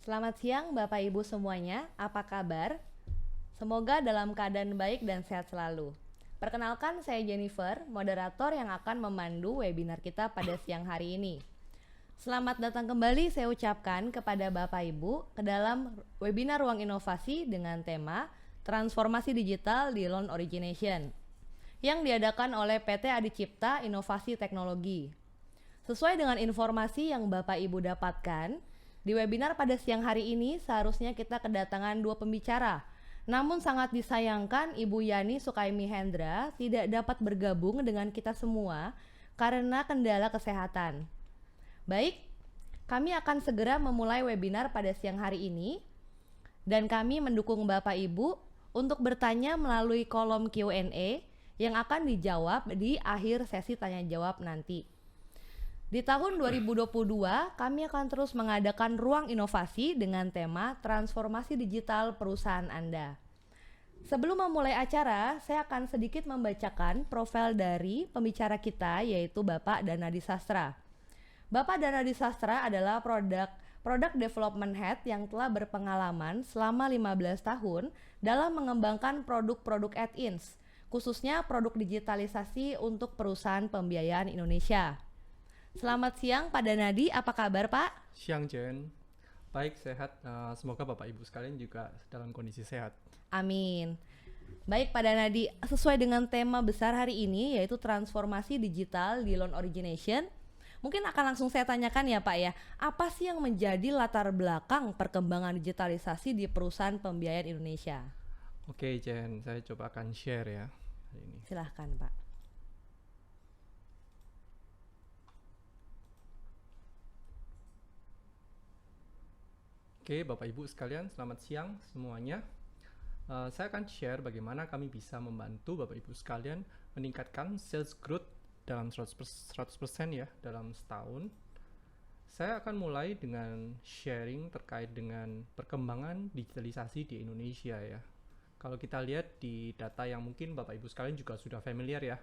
Selamat siang Bapak Ibu semuanya, apa kabar? Semoga dalam keadaan baik dan sehat selalu. Perkenalkan saya Jennifer, moderator yang akan memandu webinar kita pada siang hari ini. Selamat datang kembali saya ucapkan kepada Bapak Ibu ke dalam webinar Ruang Inovasi dengan tema Transformasi Digital di Loan Origination yang diadakan oleh PT Adicipta Inovasi Teknologi. Sesuai dengan informasi yang Bapak Ibu dapatkan, di webinar pada siang hari ini seharusnya kita kedatangan dua pembicara. Namun sangat disayangkan Ibu Yani Sukaimi Hendra tidak dapat bergabung dengan kita semua karena kendala kesehatan. Baik, kami akan segera memulai webinar pada siang hari ini dan kami mendukung Bapak Ibu untuk bertanya melalui kolom Q&A yang akan dijawab di akhir sesi tanya jawab nanti. Di tahun 2022, kami akan terus mengadakan ruang inovasi dengan tema transformasi digital perusahaan Anda. Sebelum memulai acara, saya akan sedikit membacakan profil dari pembicara kita, yaitu Bapak Danadi Sastra. Bapak Danadi Sastra adalah Product Development Head yang telah berpengalaman selama 15 tahun dalam mengembangkan produk-produk add-ins, khususnya produk digitalisasi untuk perusahaan pembiayaan Indonesia. Selamat siang Pak Danadi, apa kabar Pak? Siang Jen, baik sehat. Semoga Bapak Ibu sekalian juga dalam kondisi sehat. Amin. Baik Pak Danadi, sesuai dengan tema besar hari ini yaitu transformasi digital di loan origination, mungkin akan langsung saya tanyakan ya Pak ya, apa sih yang menjadi latar belakang perkembangan digitalisasi di perusahaan pembiayaan Indonesia? Oke Jen, saya coba akan share ya hari ini. Silahkan Pak. Oke Bapak Ibu sekalian, selamat siang semuanya. Saya akan share bagaimana kami bisa membantu Bapak Ibu sekalian meningkatkan sales growth dalam 100% ya dalam setahun. Saya akan mulai dengan sharing terkait dengan perkembangan digitalisasi di Indonesia ya. Kalau kita lihat di data yang mungkin Bapak Ibu sekalian juga sudah familiar ya,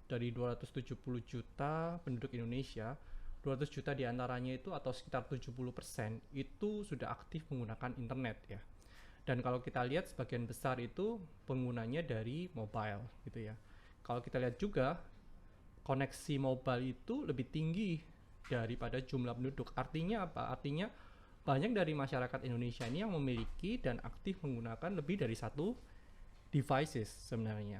dari 270 juta penduduk Indonesia, 200 juta diantaranya itu atau sekitar 70% itu sudah aktif menggunakan internet ya. Dan kalau kita lihat sebagian besar itu penggunanya dari mobile gitu ya. Kalau kita lihat juga koneksi mobile itu lebih tinggi daripada jumlah penduduk. Artinya apa? Artinya banyak dari masyarakat Indonesia ini yang memiliki dan aktif menggunakan lebih dari satu devices sebenarnya.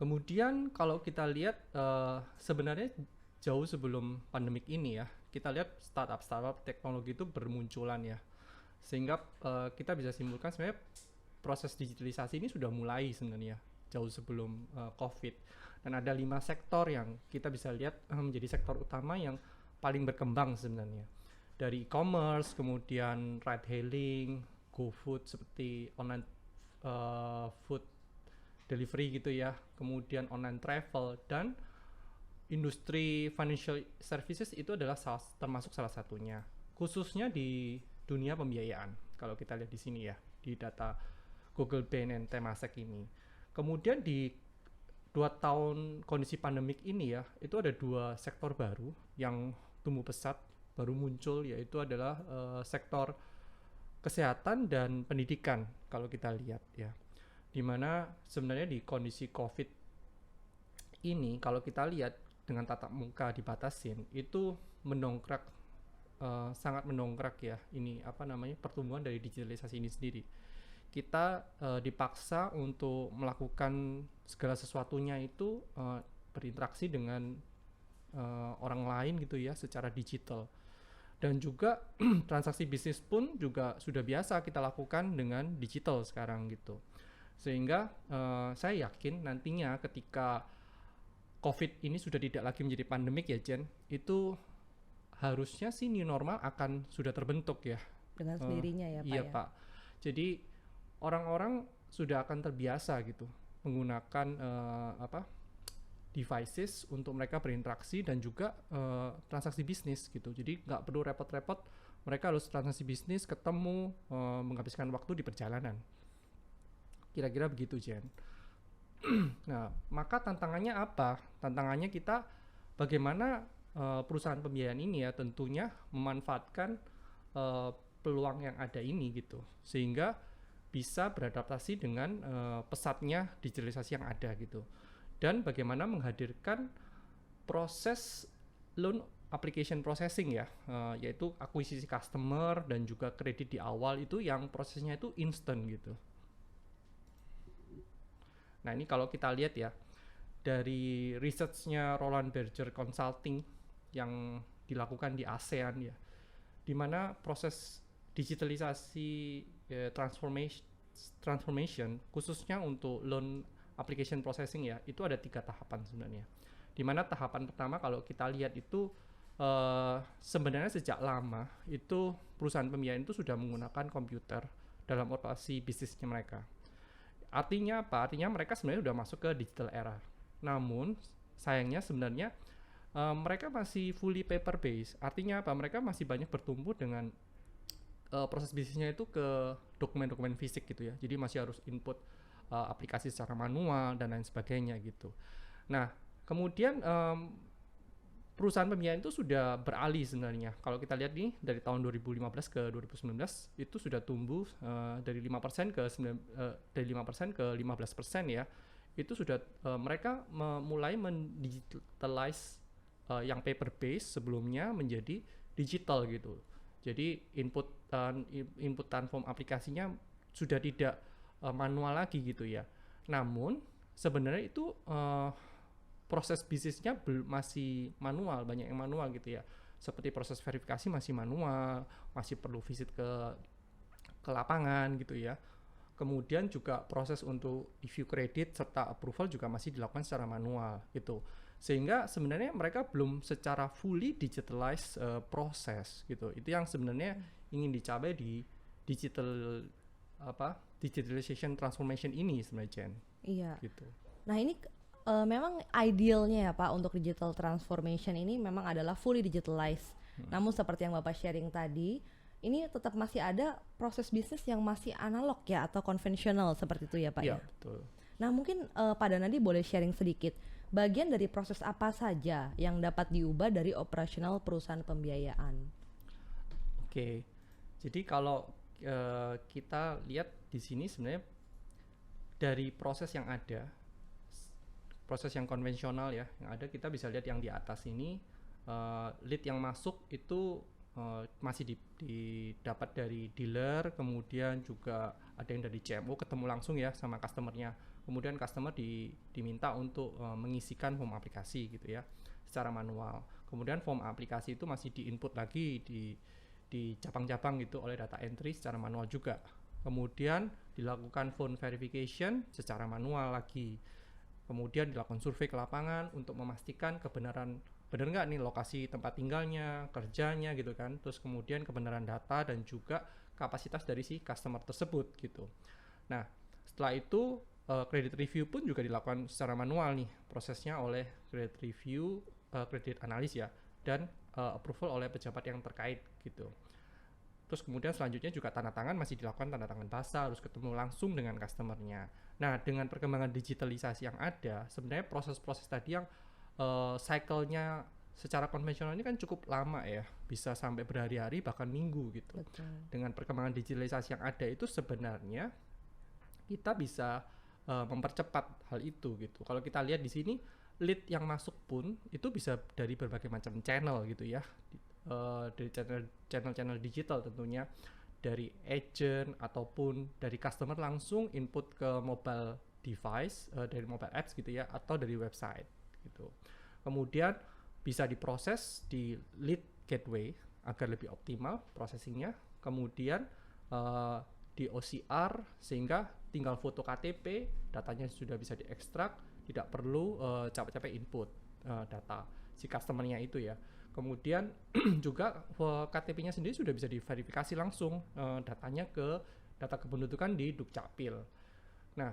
Kemudian kalau kita lihat sebenarnya jauh sebelum pandemik ini ya, kita lihat startup teknologi itu bermunculan ya, sehingga kita bisa simpulkan sebenarnya proses digitalisasi ini sudah mulai sebenarnya jauh sebelum COVID. Dan ada 5 sektor yang kita bisa lihat menjadi sektor utama yang paling berkembang sebenarnya, dari e-commerce, kemudian ride hailing, GoFood seperti online food delivery gitu ya, kemudian online travel, dan industri financial services itu adalah termasuk salah satunya, khususnya di dunia pembiayaan. Kalau kita lihat di sini ya, di data Google Bank and Temasek ini. Kemudian di 2 tahun kondisi pandemik ini ya, itu ada 2 sektor baru yang tumbuh pesat, baru muncul, yaitu adalah sektor kesehatan dan pendidikan kalau kita lihat ya. Dimana sebenarnya di kondisi COVID ini kalau kita lihat dengan tatap muka dibatasin itu mendongkrak, sangat mendongkrak ya ini pertumbuhan dari digitalisasi ini sendiri. Kita dipaksa untuk melakukan segala sesuatunya itu berinteraksi dengan orang lain gitu ya secara digital, dan juga transaksi bisnis pun juga sudah biasa kita lakukan dengan digital sekarang gitu. Sehingga saya yakin nantinya ketika COVID ini sudah tidak lagi menjadi pandemik ya Jen, itu harusnya sih new normal akan sudah terbentuk ya. Dengan sendirinya ya Pak iya ya? Pak, jadi orang-orang sudah akan terbiasa gitu menggunakan devices untuk mereka berinteraksi dan juga transaksi bisnis gitu. Jadi nggak perlu repot-repot mereka harus transaksi bisnis, ketemu, menghabiskan waktu di perjalanan. Kira-kira begitu Jen. Nah, maka tantangannya apa? Tantangannya kita bagaimana perusahaan pembiayaan ini ya tentunya memanfaatkan uh, peluang yang ada ini gitu, sehingga bisa beradaptasi dengan pesatnya digitalisasi yang ada gitu, dan bagaimana menghadirkan proses loan application processing ya, yaitu akuisisi customer dan juga kredit di awal itu yang prosesnya itu instant gitu. Nah ini kalau kita lihat ya dari researchnya Roland Berger Consulting yang dilakukan di ASEAN ya, di mana proses digitalisasi transformation khususnya untuk loan application processing ya, itu ada 3 tahapan sebenarnya. Di mana tahapan pertama kalau kita lihat itu sebenarnya sejak lama itu perusahaan pembiayaan itu sudah menggunakan komputer dalam operasi bisnisnya mereka. Artinya apa? Artinya mereka sebenarnya sudah masuk ke digital era. Namun sayangnya sebenarnya mereka masih fully paper based. Artinya apa? Mereka masih banyak bertumbuh dengan proses bisnisnya itu ke dokumen-dokumen fisik gitu ya. Jadi masih harus input aplikasi secara manual dan lain sebagainya gitu. Nah, kemudian perusahaan pembiayaan itu sudah beralih sebenarnya. Kalau kita lihat nih dari tahun 2015 ke 2019 itu sudah tumbuh dari 5% ke 5% ke 15% ya. Itu sudah mereka mulai mendigitalize yang paper based sebelumnya menjadi digital gitu. Jadi inputan form aplikasinya sudah tidak manual lagi gitu ya. Namun sebenarnya itu proses bisnisnya masih manual, banyak yang manual gitu ya. Seperti proses verifikasi masih manual, masih perlu visit ke lapangan gitu ya. Kemudian juga proses untuk issue kredit serta approval juga masih dilakukan secara manual gitu. Sehingga sebenarnya mereka belum secara fully digitalize proses gitu. Itu yang sebenarnya ingin dicapai di digitalization transformation ini sebenarnya, Jen. Iya. Gitu. Nah ini memang idealnya ya Pak untuk digital transformation ini memang adalah fully digitalized. Namun seperti yang Bapak sharing tadi, ini tetap masih ada proses bisnis yang masih analog ya atau konvensional seperti itu ya Pak ya? Iya, betul. Nah mungkin Pak Danadi boleh sharing sedikit, bagian dari proses apa saja yang dapat diubah dari operasional perusahaan pembiayaan? Oke, jadi kalau kita lihat di sini sebenarnya dari proses yang ada, proses yang konvensional ya, yang ada kita bisa lihat yang di atas ini lead yang masuk itu masih didapat dari dealer, kemudian juga ada yang dari CMO ketemu langsung ya sama customernya, kemudian customer diminta untuk mengisikan form aplikasi gitu ya secara manual, kemudian form aplikasi itu masih diinput lagi di cabang-cabang gitu oleh data entry secara manual juga, kemudian dilakukan phone verification secara manual lagi. Kemudian dilakukan survei ke lapangan untuk memastikan kebenaran, benar nggak nih lokasi tempat tinggalnya, kerjanya gitu kan. Terus kemudian kebenaran data dan juga kapasitas dari si customer tersebut gitu. Nah, setelah itu credit review pun juga dilakukan secara manual nih prosesnya oleh credit review, credit analis ya, dan approval oleh pejabat yang terkait gitu. Terus kemudian selanjutnya juga tanda tangan masih dilakukan tanda tangan basah, harus ketemu langsung dengan customernya. Nah, dengan perkembangan digitalisasi yang ada, sebenarnya proses-proses tadi yang cycle-nya secara konvensional ini kan cukup lama ya, bisa sampai berhari-hari bahkan minggu gitu. Betul. Dengan perkembangan digitalisasi yang ada itu sebenarnya kita bisa mempercepat hal itu gitu. Kalau kita lihat di sini lead yang masuk pun itu bisa dari berbagai macam channel gitu ya. Dari channel-channel digital tentunya, dari agent ataupun dari customer langsung input ke mobile device, dari mobile apps gitu ya, atau dari website gitu. Kemudian bisa diproses di lead gateway agar lebih optimal processingnya, kemudian di OCR sehingga tinggal foto KTP, datanya sudah bisa diekstrak, tidak perlu capek-capek input data si customernya itu ya. Kemudian juga KTP-nya sendiri sudah bisa diverifikasi langsung datanya ke data kependudukan di Dukcapil. Nah,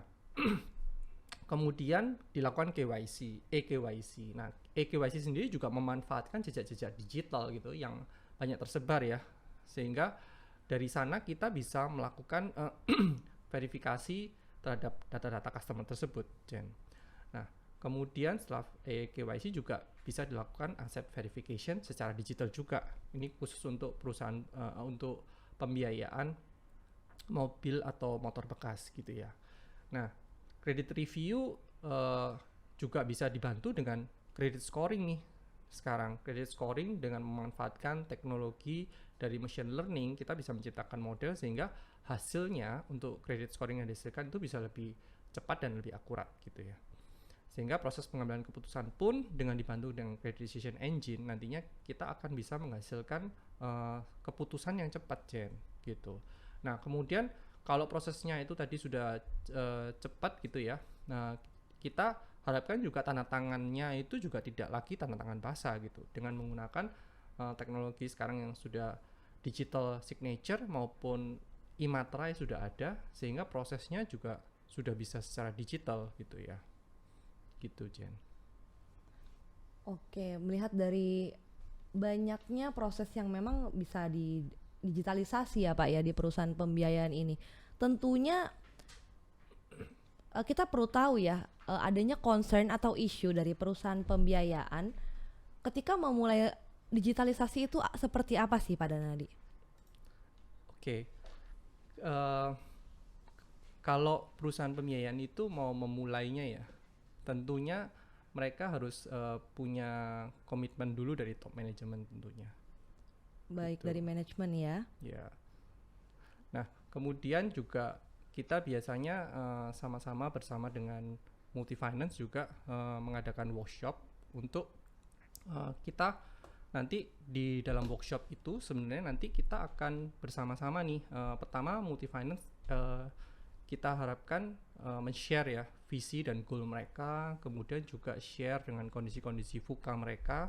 kemudian dilakukan eKYC. Nah, eKYC sendiri juga memanfaatkan jejak-jejak digital gitu yang banyak tersebar ya. Sehingga dari sana kita bisa melakukan verifikasi terhadap data-data customer tersebut, Jen. Nah, kemudian setelah KYC juga bisa dilakukan asset verification secara digital juga. Ini khusus untuk perusahaan untuk pembiayaan mobil atau motor bekas gitu ya. Nah, credit review juga bisa dibantu dengan credit scoring nih. Sekarang credit scoring dengan memanfaatkan teknologi dari machine learning, kita bisa menciptakan model sehingga hasilnya untuk credit scoring yang dihasilkan itu bisa lebih cepat dan lebih akurat gitu ya. Sehingga proses pengambilan keputusan pun dengan dibantu dengan credit decision engine, nantinya kita akan bisa menghasilkan keputusan yang cepat, Jen, gitu. Nah, kemudian kalau prosesnya itu tadi sudah cepat gitu ya, nah kita harapkan juga tanda tangannya itu juga tidak lagi tanda tangan basah gitu, dengan menggunakan teknologi sekarang yang sudah digital signature maupun e-materai sudah ada, sehingga prosesnya juga sudah bisa secara digital gitu ya. Gitu, Jen. Oke, melihat dari banyaknya proses yang memang bisa digitalisasi ya Pak ya di perusahaan pembiayaan ini. Tentunya kita perlu tahu ya adanya concern atau isu dari perusahaan pembiayaan ketika memulai digitalisasi itu seperti apa sih Pak Danadi? Oke. Kalau perusahaan pembiayaan itu mau memulainya ya, tentunya mereka harus punya komitmen dulu dari top manajemen tentunya. Baik, gitu. dari manajemen ya. Ya. Nah, kemudian juga kita biasanya sama-sama bersama dengan Multifinance juga mengadakan workshop untuk kita nanti di dalam workshop itu sebenarnya nanti kita akan bersama-sama nih. Pertama Multifinance kita harapkan men-share ya visi dan goal mereka, kemudian juga share dengan kondisi-kondisi VUCA mereka,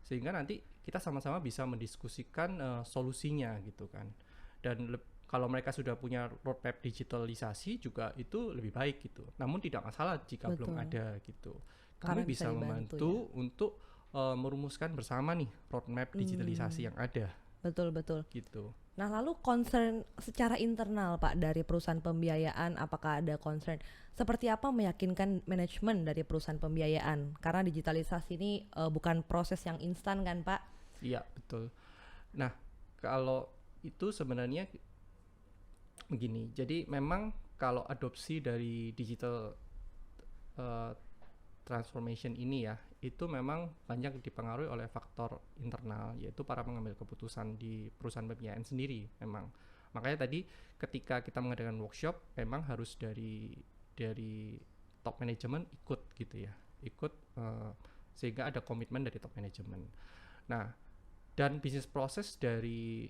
sehingga nanti kita sama-sama bisa mendiskusikan solusinya gitu kan. Dan kalau mereka sudah punya roadmap digitalisasi juga itu lebih baik gitu. Namun tidak masalah jika Betul. belum ada gitu. Karena Kami bisa membantu ya. untuk merumuskan bersama nih roadmap digitalisasi yang ada. Betul. Gitu. Nah, lalu concern secara internal Pak dari perusahaan pembiayaan, apakah ada concern seperti apa meyakinkan manajemen dari perusahaan pembiayaan? Karena digitalisasi ini bukan proses yang instan kan Pak? Iya, betul. Nah, kalau itu sebenarnya begini. Jadi memang kalau adopsi dari digital transformation ini ya, itu memang banyak dipengaruhi oleh faktor internal, yaitu para pengambil keputusan di perusahaan pembiayaan sendiri memang. Makanya tadi ketika kita mengadakan workshop memang harus dari top manajemen ikut gitu ya, sehingga ada komitmen dari top manajemen. Nah, dan bisnis proses dari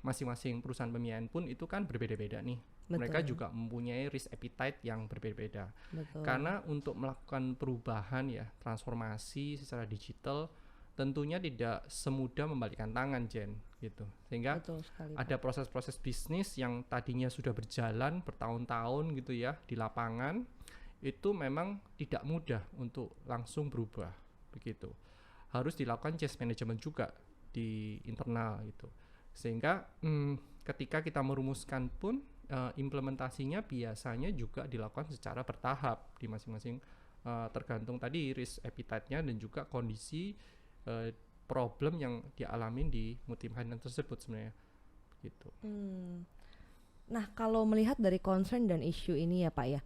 masing-masing perusahaan pembiayaan pun itu kan berbeda-beda nih. Betul. Mereka juga mempunyai risk appetite yang berbeda-beda. Betul. Karena untuk melakukan perubahan ya, transformasi secara digital tentunya tidak semudah membalikkan tangan, Jen, gitu. Sehingga ada proses-proses bisnis yang tadinya sudah berjalan bertahun-tahun gitu ya di lapangan, itu memang tidak mudah untuk langsung berubah begitu. Harus dilakukan change management juga di internal gitu. Sehingga ketika kita merumuskan pun implementasinya biasanya juga dilakukan secara bertahap di masing-masing, tergantung tadi risk appetite-nya dan juga kondisi problem yang dialami di Multifinance tersebut sebenarnya gitu. Nah, kalau melihat dari concern dan isu ini ya Pak ya,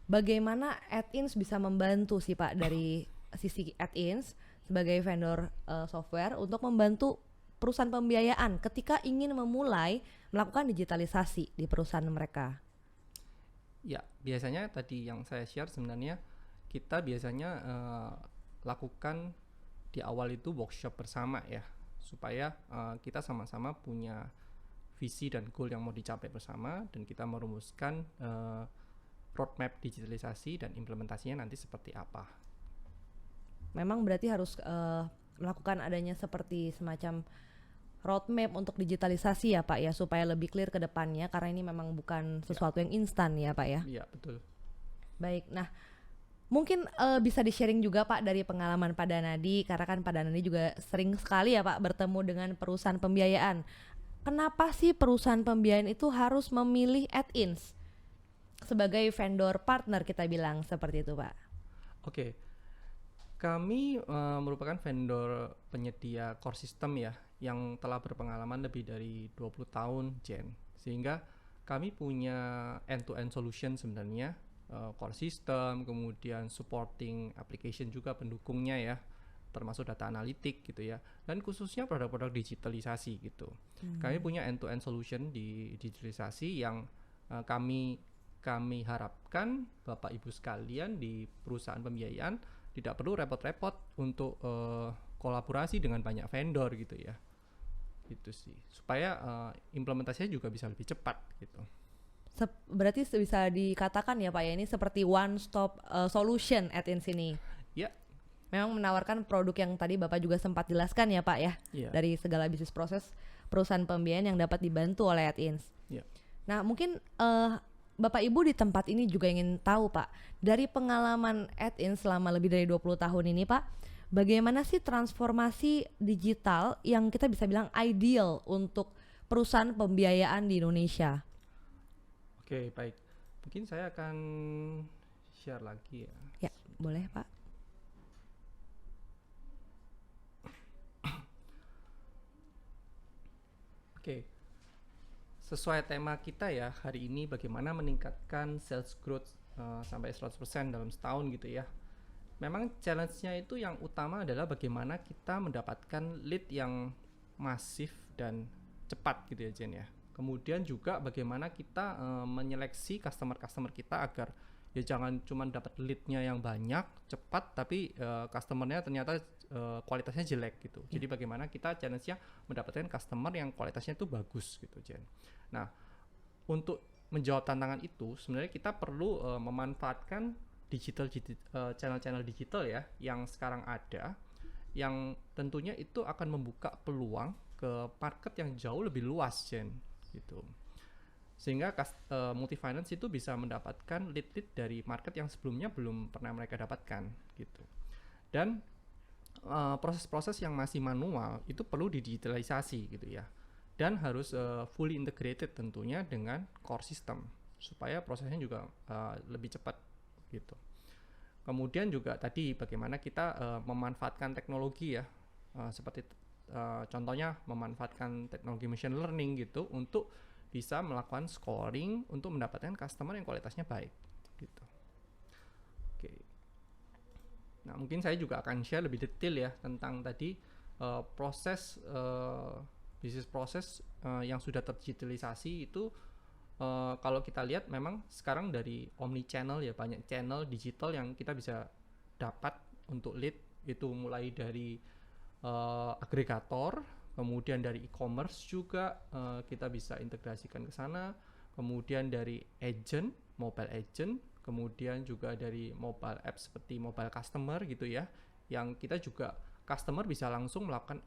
bagaimana At-ins bisa membantu sih Pak dari sisi At-ins sebagai vendor software untuk membantu perusahaan pembiayaan ketika ingin memulai melakukan digitalisasi di perusahaan mereka? Ya, biasanya tadi yang saya share sebenarnya kita biasanya lakukan di awal itu workshop bersama ya, supaya kita sama-sama punya visi dan goal yang mau dicapai bersama, dan kita merumuskan roadmap digitalisasi dan implementasinya nanti seperti apa. Memang berarti harus melakukan adanya seperti semacam roadmap untuk digitalisasi ya Pak ya, supaya lebih clear ke depannya, karena ini memang bukan sesuatu yang instan ya Pak ya. Iya, betul. Baik, nah mungkin bisa di-sharing juga Pak dari pengalaman Pak Danadi, karena kan Pak Danadi juga sering sekali ya Pak bertemu dengan perusahaan pembiayaan. Kenapa sih perusahaan pembiayaan itu harus memilih At-ins sebagai vendor partner, kita bilang seperti itu Pak? Oke. Kami merupakan vendor penyedia core system ya, yang telah berpengalaman lebih dari 20 tahun, Jen. Sehingga kami punya end-to-end solution sebenarnya, core system, kemudian supporting application juga pendukungnya ya, termasuk data analitik gitu ya, dan khususnya produk-produk digitalisasi gitu. Kami punya end-to-end solution di digitalisasi yang kami harapkan Bapak Ibu sekalian di perusahaan pembiayaan tidak perlu repot-repot untuk kolaborasi dengan banyak vendor gitu ya, gitu sih, supaya implementasinya juga bisa lebih cepat gitu. Berarti bisa dikatakan ya Pak ya, ini seperti one stop solution at in sini. Ya, Memang menawarkan produk yang tadi Bapak juga sempat jelaskan ya Pak ya, ya, dari segala bisnis proses perusahaan pembiayaan yang dapat dibantu oleh At-ins. ya. Nah mungkin Bapak Ibu di tempat ini juga ingin tahu Pak, dari pengalaman At-ins selama lebih dari 20 tahun ini Pak, bagaimana sih transformasi digital yang kita bisa bilang ideal untuk perusahaan pembiayaan di Indonesia? Oke, baik. Mungkin saya akan share lagi ya. Ya, boleh Pak. Oke, sesuai tema kita ya hari ini, bagaimana meningkatkan sales growth sampai 100% dalam setahun gitu ya. Memang challenge-nya itu yang utama adalah bagaimana kita mendapatkan lead yang masif dan cepat gitu ya Jen ya. Kemudian juga bagaimana kita menyeleksi customer-customer kita agar ya jangan cuma dapat lead-nya yang banyak, cepat, tapi customer-nya ternyata kualitasnya jelek gitu. Jadi bagaimana kita challenge-nya mendapatkan customer yang kualitasnya itu bagus gitu Jen. Nah, untuk menjawab tantangan itu sebenarnya kita perlu memanfaatkan channel-channel digital ya yang sekarang ada, yang tentunya itu akan membuka peluang ke market yang jauh lebih luas Jen gitu. Sehingga Multifinance itu bisa mendapatkan lead dari market yang sebelumnya belum pernah mereka dapatkan gitu. Dan proses-proses yang masih manual itu perlu didigitalisasi gitu ya. Dan harus fully integrated tentunya dengan core system supaya prosesnya juga lebih cepat gitu. Kemudian juga tadi bagaimana kita memanfaatkan teknologi ya, seperti contohnya memanfaatkan teknologi machine learning gitu untuk bisa melakukan scoring untuk mendapatkan customer yang kualitasnya baik gitu. Oke. Nah, mungkin saya juga akan share lebih detail ya tentang tadi proses bisnis proses yang sudah terdigitalisasi itu. Kalau kita lihat memang sekarang dari omni channel ya, banyak channel digital yang kita bisa dapat untuk lead, itu mulai dari agregator, kemudian dari e-commerce juga kita bisa integrasikan ke sana, kemudian dari agent, mobile agent, kemudian juga dari mobile app seperti mobile customer gitu ya, yang kita juga customer bisa langsung melakukan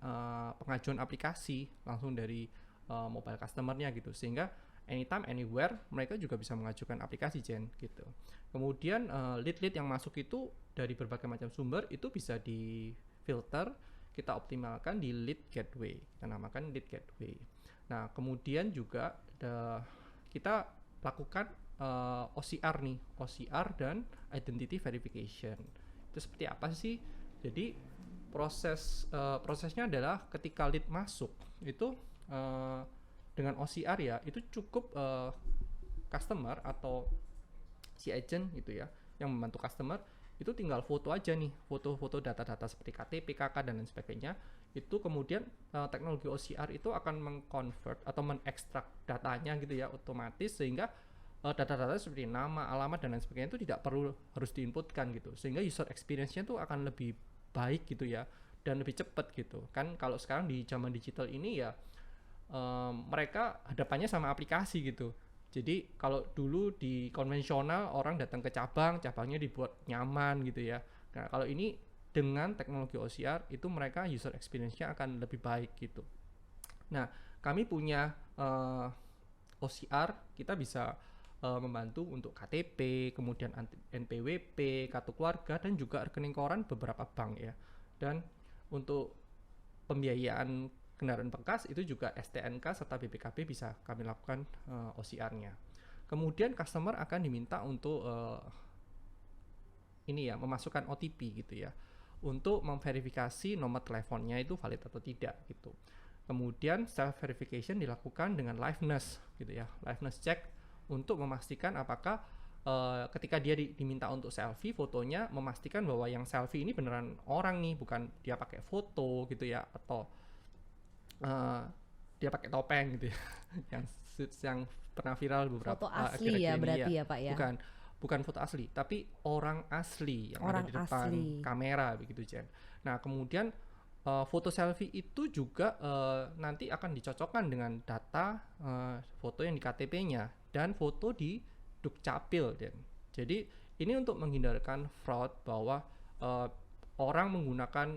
pengajuan aplikasi langsung dari mobile customernya gitu, sehingga anytime anywhere mereka juga bisa mengajukan aplikasi Jen gitu. Kemudian lead-lead yang masuk itu dari berbagai macam sumber itu bisa difilter, kita optimalkan di lead gateway, kita namakan lead gateway. Nah, kemudian juga kita lakukan OCR nih, OCR dan identity verification. Itu seperti apa sih? Jadi prosesnya adalah ketika lead masuk itu dengan OCR ya, itu cukup customer atau si agent gitu ya yang membantu customer itu tinggal foto aja nih, foto-foto data-data seperti KTP, KK dan lain sebagainya. Itu kemudian teknologi OCR itu akan mengconvert atau mengekstrak datanya gitu ya otomatis, sehingga data-data seperti nama, alamat dan lain sebagainya itu tidak perlu harus diinputkan gitu, sehingga user experience-nya tuh akan lebih baik gitu ya dan lebih cepat gitu kan. Kalau sekarang di zaman digital ini ya mereka hadapannya sama aplikasi gitu. Jadi kalau dulu di konvensional orang datang ke cabangnya dibuat nyaman gitu ya. Nah, kalau ini dengan teknologi OCR itu mereka user experience-nya akan lebih baik gitu. Nah, kami punya OCR, kita bisa membantu untuk KTP, kemudian NPWP, kartu keluarga, dan juga rekening koran beberapa bank ya. Dan untuk pembiayaan kendaraan bekas itu juga STNK serta BPKB bisa kami lakukan OCR-nya. Kemudian customer akan diminta untuk ini ya, memasukkan OTP gitu ya. untuk memverifikasi nomor teleponnya itu valid atau tidak gitu. Kemudian self verification dilakukan dengan liveness gitu ya, liveness check untuk memastikan apakah ketika dia diminta untuk selfie fotonya, memastikan bahwa yang selfie ini beneran orang nih, bukan dia pakai foto gitu ya, atau dia pakai topeng gitu ya yang pernah viral beberapa Foto asli akhir-akhir ya ini berarti ya Pak ya? bukan foto asli, tapi orang asli yang ada Orang di depan asli. kamera begitu Jen. Nah kemudian foto selfie itu juga nanti akan dicocokkan dengan data foto yang di KTP-nya dan foto di Dukcapil Jen. Jadi ini untuk menghindarkan fraud bahwa orang menggunakan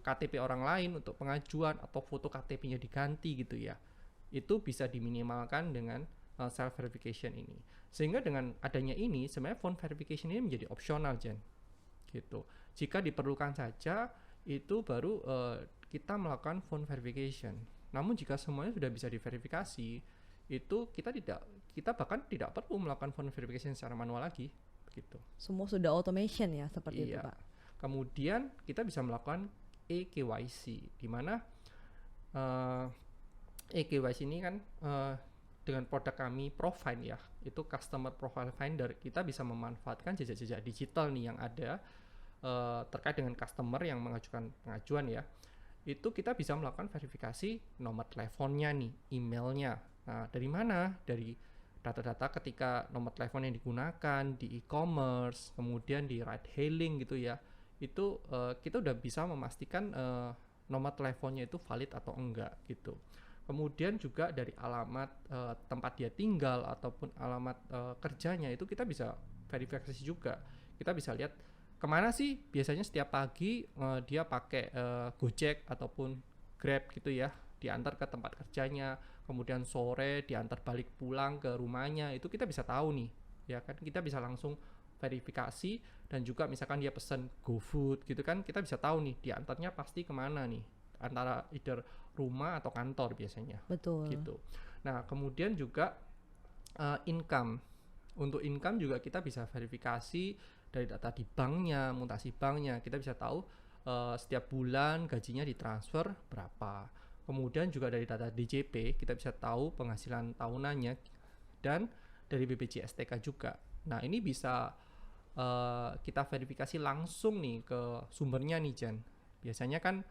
KTP orang lain untuk pengajuan atau foto KTP-nya diganti gitu ya. Itu bisa diminimalkan dengan self verification ini. Sehingga dengan adanya ini sebenarnya phone verification ini menjadi opsional Jen. Gitu. Jika diperlukan saja itu baru kita melakukan phone verification. Namun jika semuanya sudah bisa diverifikasi, itu kita bahkan tidak perlu melakukan phone verification secara manual lagi gitu. Semua sudah automation ya seperti itu Pak. Kemudian kita bisa melakukan eKYC, di mana eKYC ini kan dengan produk kami Profind ya, itu Customer Profile Finder, kita bisa memanfaatkan jejak-jejak digital nih yang ada terkait dengan customer yang mengajukan pengajuan ya. Itu kita bisa melakukan verifikasi nomor teleponnya nih, emailnya. Nah, dari mana? Dari data-data ketika nomor telepon yang digunakan di e-commerce, kemudian di ride hailing gitu ya. Itu kita udah bisa memastikan nomor teleponnya itu valid atau enggak gitu. Kemudian juga dari alamat tempat dia tinggal ataupun alamat kerjanya itu kita bisa verifikasi juga. Kita bisa lihat kemana sih biasanya setiap pagi dia pakai Gojek ataupun Grab gitu ya, diantar ke tempat kerjanya, kemudian sore diantar balik pulang ke rumahnya, itu kita bisa tahu nih ya kan, kita bisa langsung verifikasi. Dan juga misalkan dia pesan GoFood gitu kan, kita bisa tahu nih diantarnya pasti kemana nih, antara either rumah atau kantor biasanya. Betul. Gitu. Nah kemudian juga income. Untuk income juga kita bisa verifikasi dari data di banknya, mutasi banknya, kita bisa tahu setiap bulan gajinya ditransfer berapa. Kemudian juga dari data DJP kita bisa tahu penghasilan tahunannya, dan dari BPJS TK juga. Nah ini bisa kita verifikasi langsung nih ke sumbernya nih Jen. Biasanya kan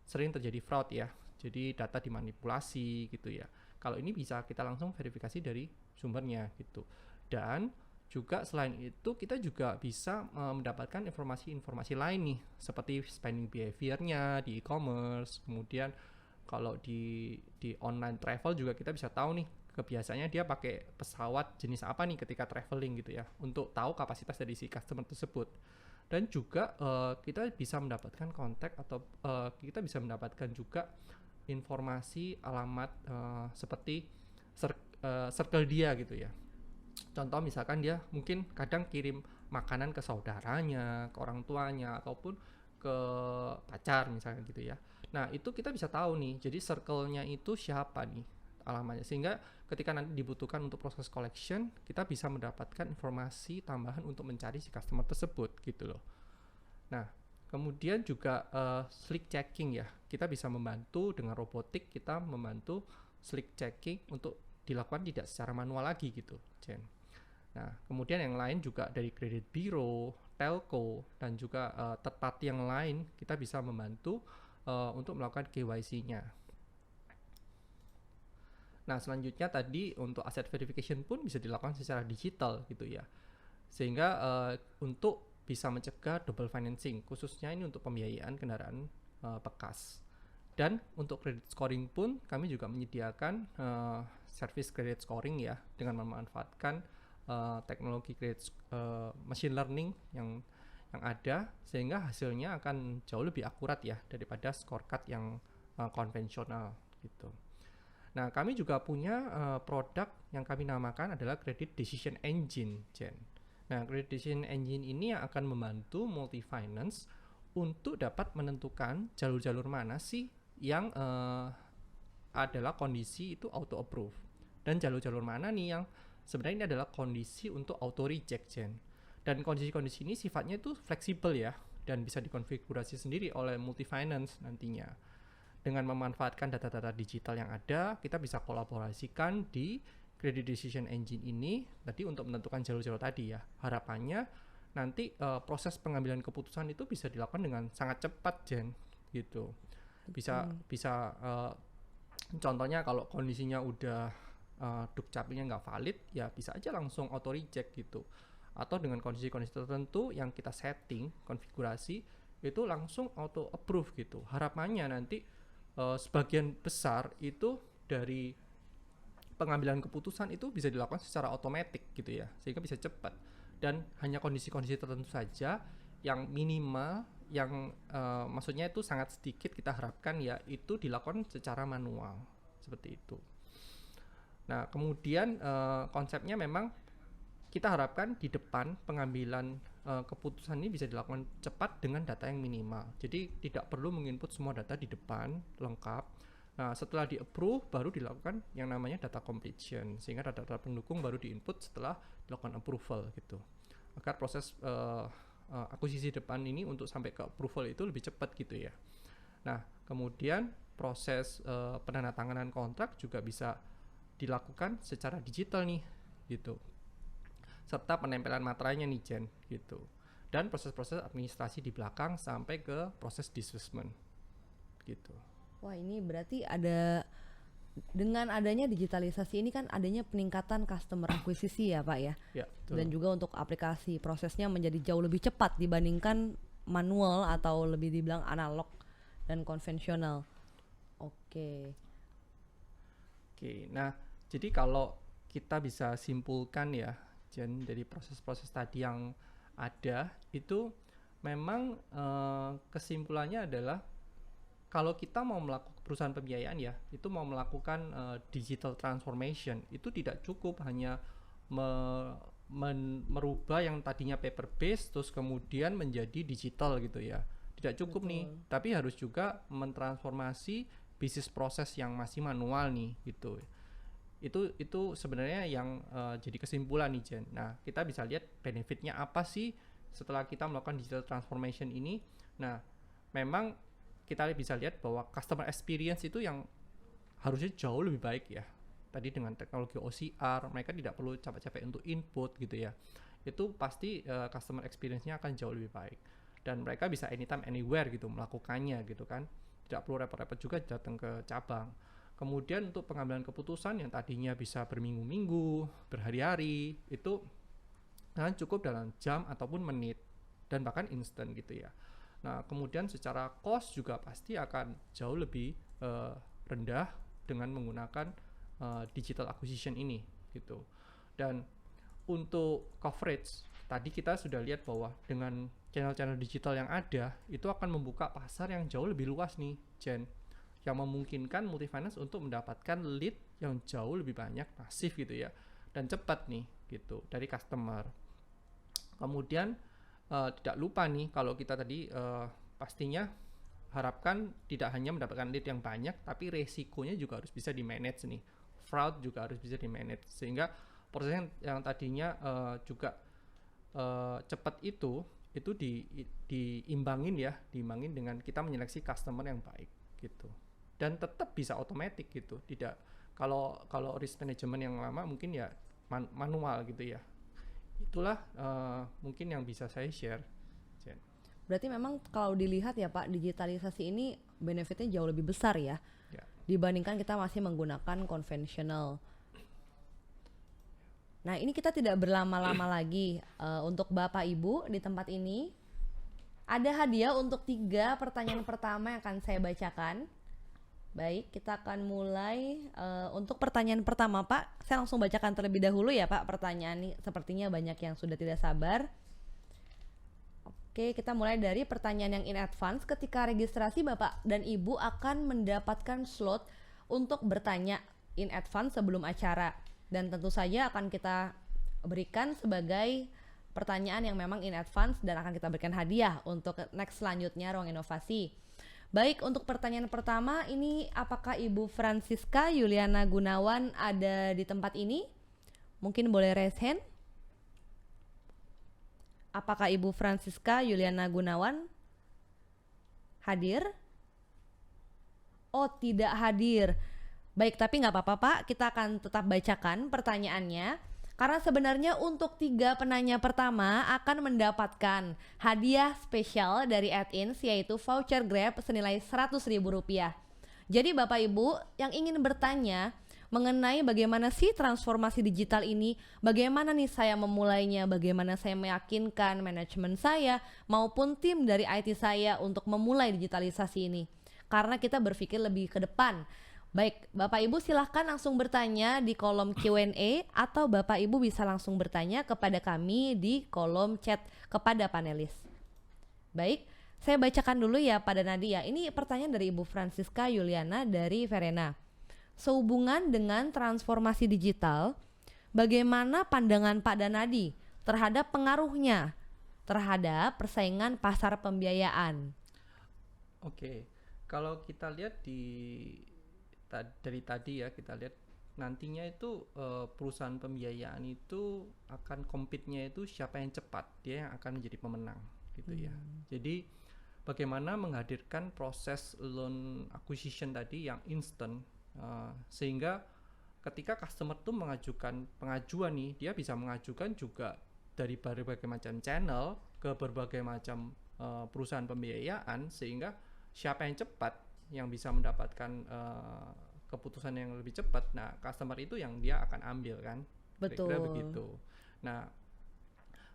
sering terjadi fraud ya, jadi data dimanipulasi gitu ya. Kalau ini bisa kita langsung verifikasi dari sumbernya gitu. Dan juga selain itu kita juga bisa mendapatkan informasi-informasi lain nih, seperti spending behavior-nya di e-commerce. Kemudian kalau di online travel juga kita bisa tahu nih kebiasaannya dia pakai pesawat jenis apa nih ketika traveling gitu ya, untuk tahu kapasitas dari si customer tersebut. Dan juga kita bisa mendapatkan kontak atau kita bisa mendapatkan juga informasi alamat seperti circle dia gitu ya. Contoh misalkan dia mungkin kadang kirim makanan ke saudaranya, ke orang tuanya, ataupun ke pacar misalnya gitu ya. Nah itu kita bisa tahu nih, jadi circle-nya itu siapa nih alamatnya, sehingga ketika nanti dibutuhkan untuk proses collection, kita bisa mendapatkan informasi tambahan untuk mencari si customer tersebut gitu loh. Nah kemudian juga slick checking ya, kita bisa membantu dengan robotik, kita membantu slick checking untuk dilakukan tidak secara manual lagi gitu Jen. Nah kemudian yang lain juga dari credit bureau, telco, dan juga third party yang lain, kita bisa membantu untuk melakukan KYC-nya. Nah selanjutnya tadi untuk asset verification pun bisa dilakukan secara digital gitu ya, sehingga untuk bisa mencegah double financing, khususnya ini untuk pembiayaan kendaraan bekas. Dan untuk credit scoring pun kami juga menyediakan service credit scoring ya, dengan memanfaatkan teknologi credit machine learning yang ada, sehingga hasilnya akan jauh lebih akurat ya daripada scorecard yang konvensional gitu. Nah kami juga punya produk yang kami namakan adalah Credit Decision Engine Jen. Nah Credit Decision Engine ini yang akan membantu multi finance untuk dapat menentukan jalur-jalur mana sih yang adalah kondisi itu auto approve, dan jalur-jalur mana nih yang sebenarnya ini adalah kondisi untuk auto reject Jen. Dan kondisi-kondisi ini sifatnya itu fleksibel ya, dan bisa dikonfigurasi sendiri oleh multi finance nantinya. Dengan memanfaatkan data-data digital yang ada, kita bisa kolaborasikan di credit decision engine ini tadi untuk menentukan jalur-jalur tadi ya. Harapannya nanti proses pengambilan keputusan itu bisa dilakukan dengan sangat cepat, Jen, gitu. Bisa contohnya kalau kondisinya udah dukcapilnya nggak valid, ya bisa aja langsung auto reject gitu. Atau dengan kondisi-kondisi tertentu yang kita setting konfigurasi itu langsung auto approve gitu. Harapannya nanti sebagian besar itu dari pengambilan keputusan itu bisa dilakukan secara otomatis gitu ya, sehingga bisa cepat dan hanya kondisi-kondisi tertentu saja yang minimal yang maksudnya itu sangat sedikit kita harapkan ya itu dilakukan secara manual seperti itu. Nah kemudian konsepnya memang kita harapkan di depan pengambilan keputusan ini bisa dilakukan cepat dengan data yang minimal. Jadi tidak perlu menginput semua data di depan lengkap. Nah setelah di approve baru dilakukan yang namanya data completion, sehingga data-data pendukung baru diinput setelah dilakukan approval gitu. Agar proses akuisisi depan ini untuk sampai ke approval itu lebih cepat gitu ya. Nah kemudian proses penandatanganan kontrak juga bisa dilakukan secara digital nih gitu, serta penempelan materainya nih Jen gitu, dan proses-proses administrasi di belakang sampai ke proses disbursement gitu. Wah ini berarti ada, dengan adanya digitalisasi ini kan adanya peningkatan customer akuisisi ya Pak ya, dan juga untuk aplikasi prosesnya menjadi jauh lebih cepat dibandingkan manual atau lebih dibilang analog dan konvensional. Oke, nah jadi kalau kita bisa simpulkan ya Jen, dari proses-proses tadi yang ada itu memang kesimpulannya adalah kalau kita mau melakukan perusahaan pembiayaan ya, itu mau melakukan digital transformation itu tidak cukup hanya merubah yang tadinya paper based terus kemudian menjadi digital gitu ya. Tidak cukup nih, tapi harus juga mentransformasi bisnis proses yang masih manual nih gitu. Itu sebenarnya yang jadi kesimpulan nih Jen. Nah kita bisa lihat benefitnya apa sih setelah kita melakukan digital transformation ini. Nah memang kita bisa lihat bahwa customer experience itu yang harusnya jauh lebih baik ya. Tadi dengan teknologi OCR mereka tidak perlu capek-capek untuk input gitu ya. Itu pasti customer experience-nya akan jauh lebih baik. Dan mereka bisa anytime anywhere gitu melakukannya gitu kan. Tidak perlu repot-repot juga datang ke cabang. Kemudian untuk pengambilan keputusan yang tadinya bisa berminggu-minggu, berhari-hari, itu cukup dalam jam ataupun menit dan bahkan instan gitu ya. Nah kemudian secara cost juga pasti akan jauh lebih rendah dengan menggunakan digital acquisition ini gitu. Dan untuk coverage tadi kita sudah lihat bahwa dengan channel-channel digital yang ada itu akan membuka pasar yang jauh lebih luas nih Jen, yang memungkinkan multifinance untuk mendapatkan lead yang jauh lebih banyak, masif gitu ya, dan cepat nih gitu dari customer. Kemudian tidak lupa nih kalau kita tadi pastinya harapkan tidak hanya mendapatkan lead yang banyak, tapi resikonya juga harus bisa di-manage nih. Fraud juga harus bisa di-manage, sehingga proses yang tadinya juga cepat itu diimbangin dengan kita menyeleksi customer yang baik gitu. Dan tetap bisa otomatis gitu. Tidak kalau risk management yang lama mungkin ya manual gitu ya. Itulah mungkin yang bisa saya share. Jen. Berarti memang kalau dilihat ya Pak, digitalisasi ini benefitnya jauh lebih besar ya dibandingkan kita masih menggunakan konvensional. Nah ini kita tidak berlama-lama lagi. Untuk Bapak Ibu di tempat ini ada hadiah untuk 3 pertanyaan pertama yang akan saya bacakan. Baik, kita akan mulai untuk pertanyaan pertama Pak. Saya langsung bacakan terlebih dahulu ya Pak. Pertanyaan ini sepertinya banyak yang sudah tidak sabar. Oke, kita mulai dari pertanyaan yang in advance. Ketika registrasi Bapak dan Ibu akan mendapatkan slot untuk bertanya in advance sebelum acara. Dan tentu saja akan kita berikan sebagai pertanyaan yang memang in advance dan akan kita berikan hadiah untuk next selanjutnya Ruang Inovasi. Baik, untuk pertanyaan pertama ini, apakah Ibu Francisca Yuliana Gunawan ada di tempat ini? Mungkin boleh raise hand. Apakah Ibu Francisca Yuliana Gunawan Hadir? Oh, tidak hadir. Baik, tapi nggak apa-apa Pak, kita akan tetap bacakan pertanyaannya. Karena sebenarnya untuk 3 penanya pertama akan mendapatkan hadiah spesial dari At-ins, yaitu voucher Grab senilai Rp100.000. Jadi Bapak Ibu yang ingin bertanya mengenai bagaimana sih transformasi digital ini, bagaimana nih saya memulainya, bagaimana saya meyakinkan manajemen saya maupun tim dari IT saya untuk memulai digitalisasi ini. Karena kita berpikir lebih ke depan. Baik, Bapak Ibu silahkan langsung bertanya di kolom Q&A atau Bapak Ibu bisa langsung bertanya kepada kami di kolom chat kepada panelis. Baik, saya bacakan dulu ya pada Nadia. Ini pertanyaan dari Ibu Francisca Yuliana dari Verena. Sehubungan dengan transformasi digital, bagaimana pandangan Pak Danadi terhadap pengaruhnya terhadap persaingan pasar pembiayaan? Oke, kalau kita lihat dari tadi ya, kita lihat nantinya itu perusahaan pembiayaan itu akan compete-nya itu siapa yang cepat, dia yang akan menjadi pemenang gitu ya. Jadi bagaimana menghadirkan proses loan acquisition tadi yang instant, sehingga ketika customer tuh mengajukan pengajuan nih, dia bisa mengajukan juga dari berbagai macam channel ke berbagai macam perusahaan pembiayaan, sehingga siapa yang cepat yang bisa mendapatkan keputusan yang lebih cepat, nah customer itu yang dia akan ambil kan. Betul. Kira-kira begitu. Nah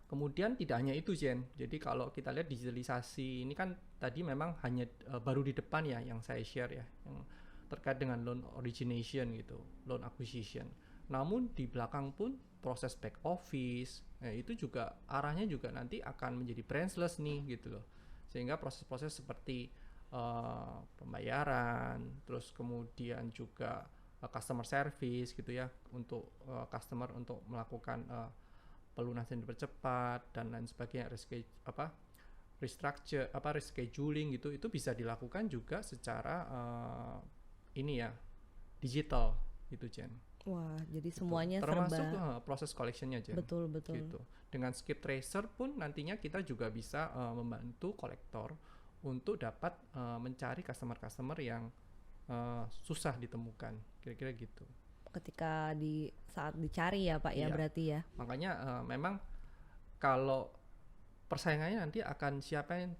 kemudian tidak hanya itu Jen, jadi kalau kita lihat digitalisasi ini kan tadi memang hanya baru di depan ya yang saya share ya, yang terkait dengan loan origination gitu, loan acquisition. Namun di belakang pun proses back office, itu juga arahnya juga nanti akan menjadi branchless nih gitu loh. Sehingga proses-proses seperti pembayaran, terus kemudian juga customer service gitu ya, untuk customer untuk melakukan pelunasan dipercepat dan lain sebagainya, rescheduling gitu, itu bisa dilakukan juga secara ini ya, digital gitu Jen. Wah, jadi Gitu. semuanya Termasuk serba proses collectionnya Jen. betul. Gitu. Dengan skip tracer pun nantinya kita juga bisa membantu kolektor untuk dapat mencari customer yang susah ditemukan, kira-kira gitu. Ketika saat dicari ya Pak ya, Iya. berarti ya. Makanya memang kalau persaingannya nanti akan siapa yang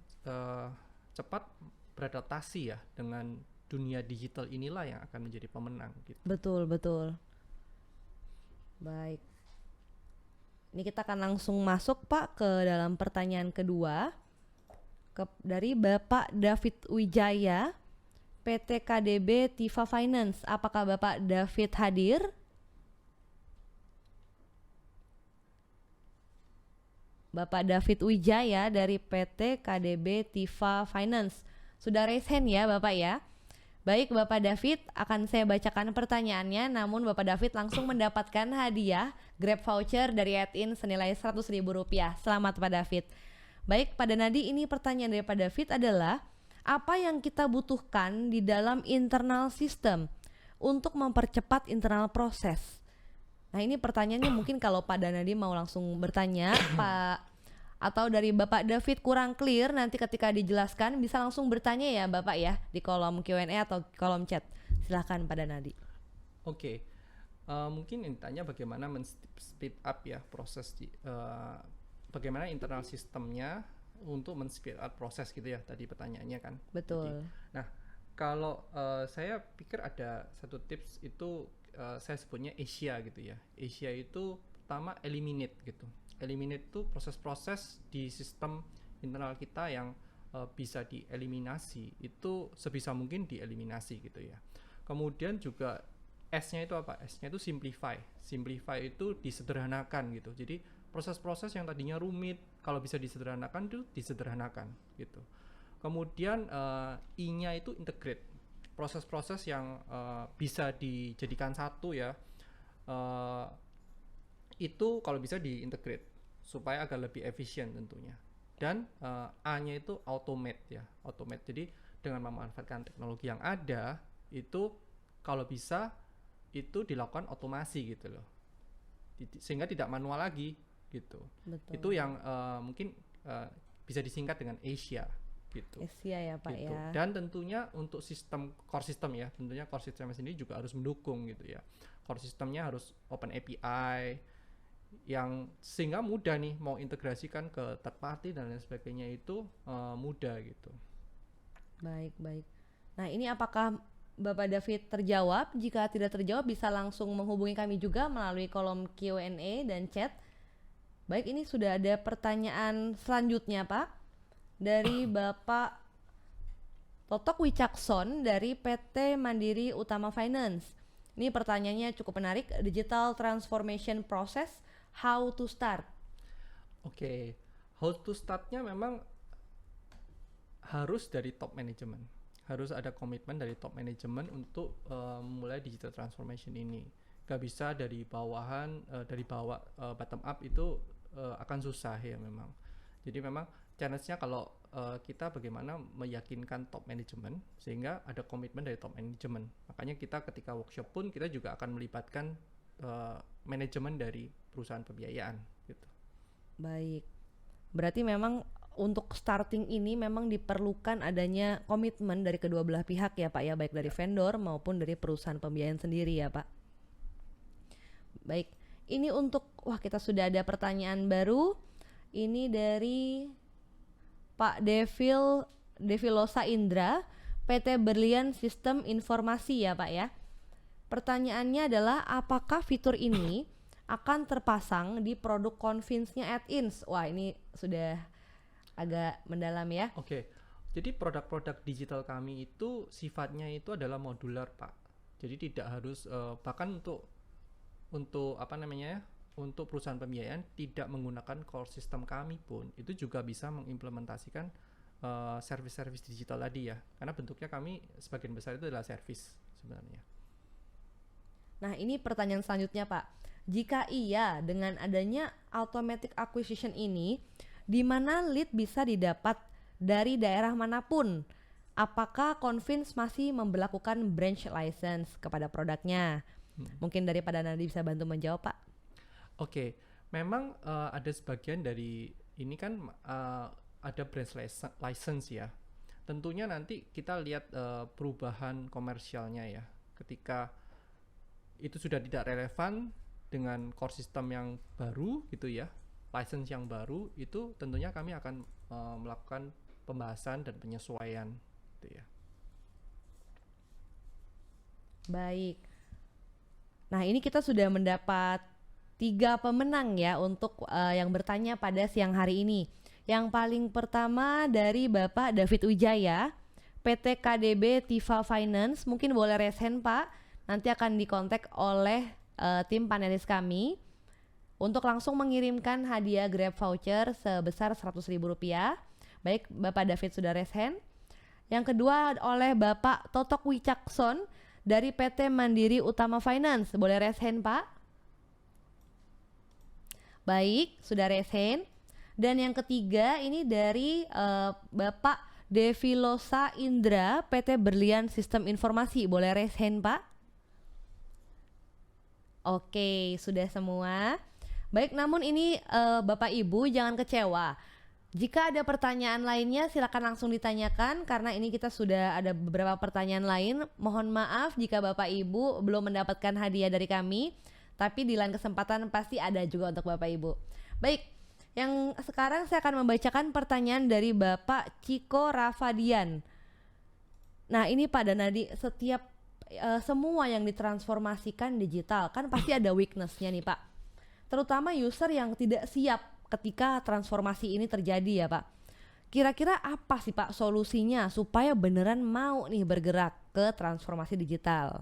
cepat beradaptasi ya dengan dunia digital inilah yang akan menjadi pemenang gitu. Betul. Baik. Ini kita akan langsung masuk Pak ke dalam pertanyaan kedua dari Bapak David Wijaya, PT KDB Tifa Finance. Apakah Bapak David hadir? Bapak David Wijaya dari PT KDB Tifa Finance. Sudah raise hand ya Bapak ya? Baik Bapak David, akan saya bacakan pertanyaannya, namun Bapak David langsung mendapatkan hadiah Grab voucher dari At-ins senilai Rp100.000. Selamat Pak David. Baik Pak Danadi, ini pertanyaan dari Pak David adalah, apa yang kita butuhkan di dalam internal system untuk mempercepat internal proses? Nah ini pertanyaannya mungkin kalau Pak Danadi mau langsung bertanya, Pak, atau dari Bapak David kurang clear, nanti ketika dijelaskan bisa langsung bertanya ya Bapak ya di kolom Q&A atau kolom chat. Silahkan Pak Danadi. Oke. Mungkin ditanya bagaimana men-speed up ya proses bagaimana internal sistemnya untuk men-speed up proses gitu ya, tadi pertanyaannya kan. Betul. Jadi, nah kalau saya pikir ada satu tips itu saya sebutnya Asia gitu ya. Asia itu pertama eliminate gitu. Eliminate itu proses-proses di sistem internal kita yang bisa dieliminasi, itu sebisa mungkin dieliminasi gitu ya. Kemudian juga S-nya itu apa? S-nya itu simplify. Simplify itu disederhanakan gitu. Jadi proses-proses yang tadinya rumit, kalau bisa disederhanakan itu disederhanakan gitu. Kemudian I-nya itu integrate. Proses-proses yang bisa dijadikan satu ya, itu kalau bisa diintegrate supaya agar lebih efisien tentunya. Dan A-nya itu automate ya, automate. Jadi dengan memanfaatkan teknologi yang ada itu kalau bisa itu dilakukan otomasi gitu loh, sehingga tidak manual lagi gitu. Betul. Itu yang mungkin bisa disingkat dengan Asia gitu. Asia ya Pak Gitu. ya. Dan tentunya untuk core system ya, tentunya core system sendiri juga harus mendukung gitu ya. Core systemnya harus open API yang sehingga mudah nih mau integrasikan ke third party dan lain sebagainya itu mudah gitu. Baik, baik. Nah, ini apakah Bapak David terjawab? Jika tidak terjawab bisa langsung menghubungi kami juga melalui kolom Q&A dan chat. Baik, ini sudah ada pertanyaan selanjutnya Pak dari Bapak Totok Wicakson dari PT Mandiri Utama Finance. Ini pertanyaannya cukup menarik. Digital transformation process, how to start? Oke, how to startnya memang harus dari top management. Harus ada komitmen dari top management untuk mulai digital transformation ini. Gak bisa dari bawahan, dari bawah bottom up itu akan susah ya memang. Jadi memang challenge-nya kalau kita bagaimana meyakinkan top management sehingga ada komitmen dari top management. Makanya kita ketika workshop pun kita juga akan melibatkan manajemen dari perusahaan pembiayaan gitu. Baik. Berarti memang untuk starting ini memang diperlukan adanya komitmen dari kedua belah pihak ya Pak ya, baik dari vendor maupun dari perusahaan pembiayaan sendiri ya Pak. Baik, ini kita sudah ada pertanyaan baru. Ini dari Pak Devilosa Indra, PT Berlian Sistem Informasi ya Pak ya. Pertanyaannya adalah apakah fitur ini akan terpasang di produk Convince-nya Add-ins? Wah, ini sudah agak mendalam ya. Oke. Jadi produk-produk digital kami itu sifatnya itu adalah modular, Pak. Jadi tidak harus bahkan untuk untuk perusahaan pembiayaan tidak menggunakan core system kami pun itu juga bisa mengimplementasikan service-service digital tadi ya. Karena bentuknya kami sebagian besar itu adalah service sebenarnya. Nah, ini pertanyaan selanjutnya, Pak. Jika iya, dengan adanya automatic acquisition ini, di mana lead bisa didapat dari daerah manapun? Apakah Convince masih memberlakukan branch license kepada produknya? Mungkin dari Pak Danadi bisa bantu menjawab, Pak. Oke, memang ada sebagian dari ini kan ada branch license ya. Tentunya nanti kita lihat perubahan komersialnya ya. Ketika itu sudah tidak relevan dengan core system yang baru gitu ya, license yang baru itu tentunya kami akan melakukan pembahasan dan penyesuaian gitu ya. Baik. Nah, ini kita sudah mendapat 3 pemenang ya untuk yang bertanya pada siang hari ini. Yang paling pertama dari Bapak David Wijaya, PT KDB Tiva Finance. Mungkin boleh raise hand Pak, nanti akan dikontak oleh tim panelis kami untuk langsung mengirimkan hadiah Grab voucher sebesar Rp100.000. Baik, Bapak David sudah raise hand. Yang kedua oleh Bapak Totok Wicakson dari PT Mandiri Utama Finance. Boleh raise hand Pak? Baik, sudah raise hand. Dan yang ketiga ini dari Bapak Devilosa Indra, PT Berlian Sistem Informasi. Boleh raise hand Pak? Oke, sudah semua. Baik, namun ini Bapak Ibu jangan kecewa. Jika ada pertanyaan lainnya silakan langsung ditanyakan karena ini kita sudah ada beberapa pertanyaan lain. Mohon maaf jika Bapak Ibu belum mendapatkan hadiah dari kami, tapi di lain kesempatan pasti ada juga untuk Bapak Ibu. Baik, yang sekarang saya akan membacakan pertanyaan dari Bapak Ciko Rafadian. Nah, ini Pak Danadi, setiap semua yang ditransformasikan digital kan pasti ada weakness-nya nih Pak. Terutama user yang tidak siap ketika transformasi ini terjadi ya Pak. Kira-kira apa sih Pak solusinya supaya beneran mau nih bergerak ke transformasi digital?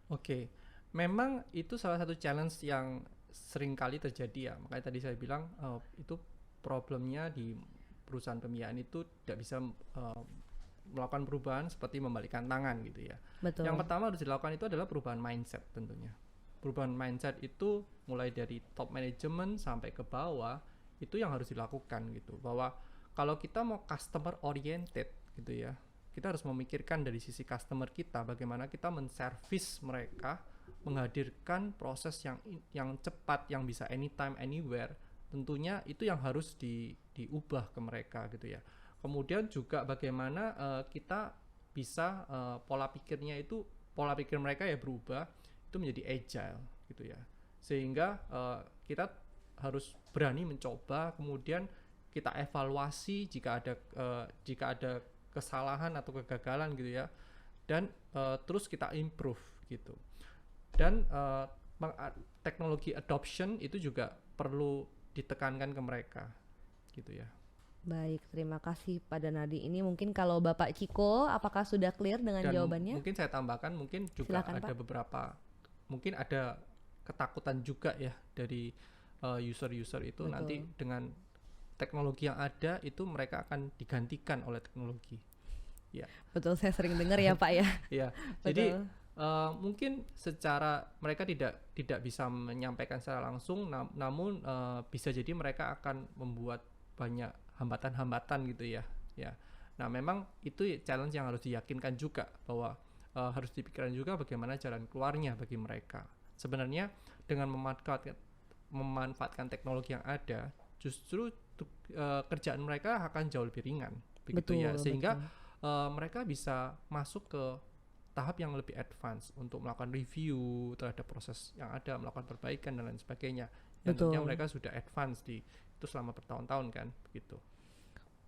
Oke, memang itu salah satu challenge yang sering kali terjadi ya. Makanya tadi saya bilang itu problemnya di perusahaan pembiayaan itu tidak bisa melakukan perubahan seperti membalikkan tangan gitu ya. Betul. Yang pertama harus dilakukan itu adalah perubahan mindset tentunya. Perubahan mindset itu mulai dari top management sampai ke bawah itu yang harus dilakukan gitu. Bahwa kalau kita mau customer oriented gitu ya, kita harus memikirkan dari sisi customer kita bagaimana kita menservis mereka, menghadirkan proses yang cepat, yang bisa anytime anywhere. Tentunya itu yang harus diubah ke mereka gitu ya. Kemudian juga bagaimana kita bisa pola pikir mereka ya berubah itu menjadi agile gitu ya. Sehingga kita harus berani mencoba, kemudian kita evaluasi jika ada kesalahan atau kegagalan gitu ya, dan terus kita improve gitu. Dan teknologi adoption itu juga perlu ditekankan ke mereka gitu ya. Baik, terima kasih Pak Danadi. Ini mungkin kalau Bapak Ciko, apakah sudah clear dengan Dan jawabannya? mungkin saya tambahkan, mungkin juga Silakan, ada Pak. mungkin ada ketakutan juga ya dari user-user itu. Betul. Nanti dengan teknologi yang ada itu mereka akan digantikan oleh teknologi. Ya. Betul, saya sering dengar ya Pak ya. Ya. Jadi mungkin secara mereka tidak bisa menyampaikan secara langsung, namun bisa jadi mereka akan membuat banyak hambatan-hambatan gitu ya. Ya. Nah, memang itu challenge yang harus diyakinkan juga bahwa harus dipikirkan juga bagaimana jalan keluarnya bagi mereka. Sebenarnya dengan memanfaatkan teknologi yang ada, justru kerjaan mereka akan jauh lebih ringan, begitu Betul, ya. Sehingga betul. mereka bisa masuk ke tahap yang lebih advance untuk melakukan review terhadap proses yang ada, melakukan perbaikan dan lain sebagainya. Yang tentunya mereka sudah advance itu selama bertahun-tahun kan, begitu.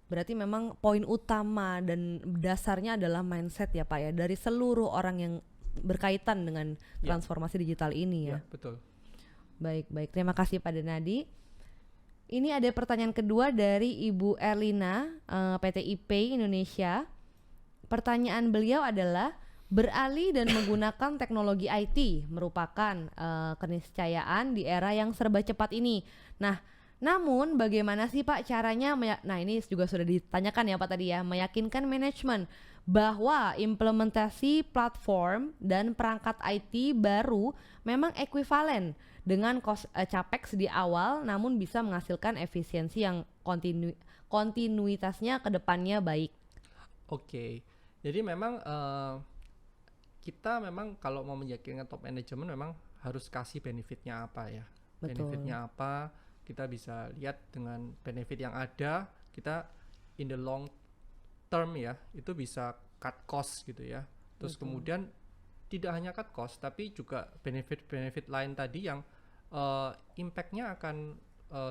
Berarti memang poin utama dan dasarnya adalah mindset ya Pak ya, dari seluruh orang yang berkaitan dengan transformasi digital ini ya. Betul. Baik, terima kasih Pak Danadi. Ini ada pertanyaan kedua dari Ibu Erlina, PT IP Indonesia. Pertanyaan beliau adalah, beralih dan menggunakan teknologi IT merupakan keniscayaan di era yang serba cepat ini. Nah, namun bagaimana sih Pak caranya, nah ini juga sudah ditanyakan ya Pak tadi ya, meyakinkan manajemen bahwa implementasi platform dan perangkat IT baru memang ekuivalen dengan capex di awal, namun bisa menghasilkan efisiensi yang kontinuitasnya ke depannya baik. Oke. Jadi memang kita memang kalau mau meyakinkan top management memang harus kasih benefitnya apa ya. Betul. Benefitnya apa, kita bisa lihat dengan benefit yang ada, kita in the long term ya, itu bisa cut cost gitu ya. Terus kemudian tidak hanya cut cost, tapi juga benefit-benefit lain tadi yang impact-nya akan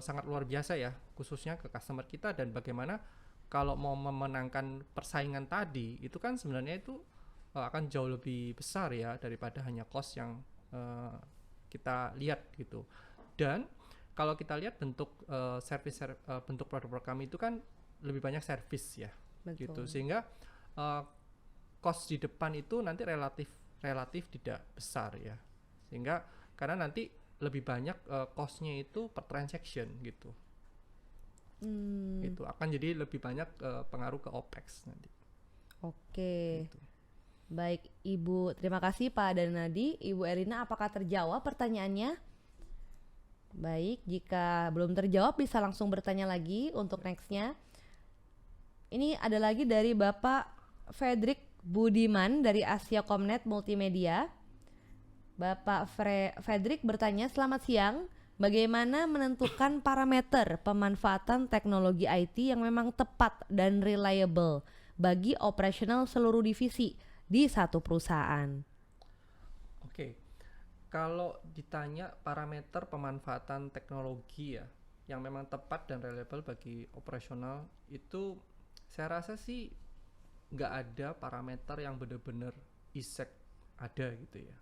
sangat luar biasa ya, khususnya ke customer kita. Dan bagaimana kalau mau memenangkan persaingan tadi, itu kan sebenarnya itu akan jauh lebih besar ya daripada hanya cost yang kita lihat gitu. Dan kalau kita lihat bentuk bentuk produk kami itu kan lebih banyak service ya. Betul. Gitu. Sehingga cost di depan itu nanti relatif tidak besar ya. Sehingga karena nanti lebih banyak cost-nya itu per transaction gitu. Itu akan jadi lebih banyak pengaruh ke OPEX nanti. Oke. Gitu. Baik, Ibu, terima kasih Pak Danadi. Ibu Erina, apakah terjawab pertanyaannya? Baik, jika belum terjawab bisa langsung bertanya lagi untuk nextnya. Ini ada lagi dari Bapak Fredrik Budiman dari Asia Comnet Multimedia. Bapak Fredrik bertanya, selamat siang. Bagaimana menentukan parameter pemanfaatan teknologi IT yang memang tepat dan reliable bagi operasional seluruh divisi di satu perusahaan? Oke. Kalau ditanya parameter pemanfaatan teknologi ya yang memang tepat dan reliable bagi operasional, itu saya rasa sih nggak ada parameter yang benar-benar isek ada gitu ya.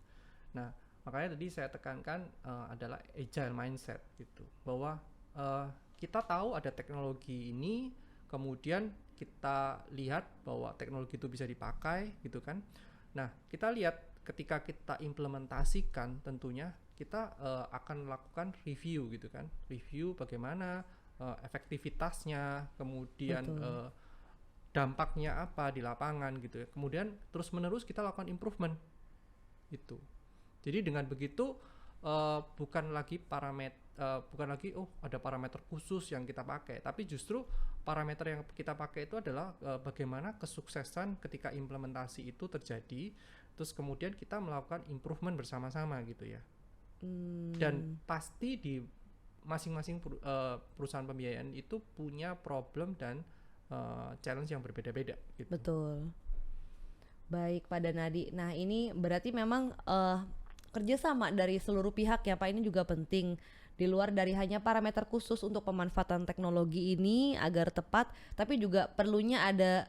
Nah, makanya tadi saya tekankan adalah agile mindset gitu, bahwa kita tahu ada teknologi ini, kemudian kita lihat bahwa teknologi itu bisa dipakai gitu kan. Nah, kita lihat ketika kita implementasikan, tentunya kita akan melakukan review gitu kan, review bagaimana efektivitasnya, kemudian dampaknya apa di lapangan gitu ya, kemudian terus menerus kita lakukan improvement itu. Jadi dengan begitu bukan lagi ada parameter khusus yang kita pakai, tapi justru parameter yang kita pakai itu adalah bagaimana kesuksesan ketika implementasi itu terjadi, terus kemudian kita melakukan improvement bersama-sama gitu ya. Dan pasti di masing-masing perusahaan pembiayaan itu punya problem dan challenge yang berbeda-beda gitu. Betul. Baik Pak Danadi. Nah ini berarti memang kerjasama dari seluruh pihak ya Pak, ini juga penting. Di luar dari hanya parameter khusus untuk pemanfaatan teknologi ini agar tepat, tapi juga perlunya ada